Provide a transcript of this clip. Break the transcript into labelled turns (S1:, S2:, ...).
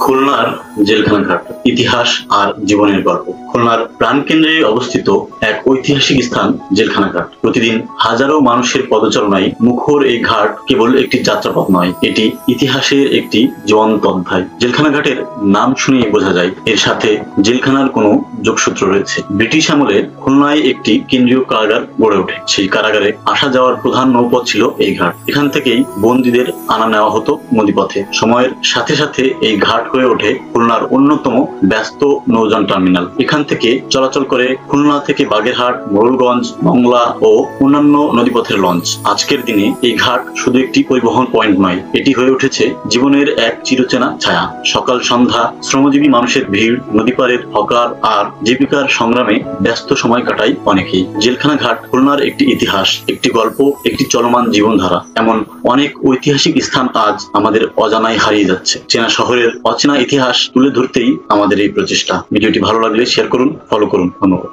S1: খুলনার জেলখানা ঘাট, ইতিহাস আর জীবনের গল্প। খুলনার প্রাণকেন্দ্রে অবস্থিত এক ঐতিহাসিক স্থান জেলখানা ঘাট। প্রতিদিন হাজারো মানুষের পদচারণায় মুখর এই ঘাট কেবল একটি যাত্রাপথ নয়, এটি ইতিহাসের একটি জীবন্ত অধ্যায়। জেলখানা ঘাটের নাম শুনেই বোঝা যায় এর সাথে জেলখানার কোনো যোগসূত্র রয়েছে। ব্রিটিশ আমলে খুলনায় একটি কেন্দ্রীয় কারাগার গড়ে ওঠে। সেই কারাগারে আসা যাওয়ার প্রধান নৌপথ ছিল এই ঘাট। এখান থেকেই বন্দীদের আনা নেওয়া হতো নদীপথে। সময়ের সাথে সাথে এই ঘাট হয়ে ওঠে খুলনার অন্যতম ব্যস্ত নৌযান টার্মিনাল। এখান থেকে চলাচল করে খুলনা থেকে বাগেরহাট, মোড়লগঞ্জ, মংলা ও অন্যান্য নদীপথের লঞ্চ। আজকের দিনে এই ঘাট শুধু একটি পরিবহন পয়েন্ট নয়, এটি হয়ে উঠেছে জীবনের এক চিরচেনা ছায়া। সকাল সন্ধ্যা শ্রমজীবী মানুষের ভিড়, নদীপাড়ের হকার আর জীবিকার সংগ্রামে ব্যস্ত সময় কাটায় অনেকেই। জেলখানা ঘাট খুলনার একটি ইতিহাস, একটি গল্প, একটি চলমান জীবনধারা। এমন অনেক ঐতিহাসিক স্থান আজ আমাদের অজানায় হারিয়ে যাচ্ছে। চেনা শহরের অচেনা ইতিহাস তুলে ধরতেই আমাদের এই প্রচেষ্টা। ভিডিওটি ভালো লাগলে শেয়ার করুন, ফলো করুন। ধন্যবাদ।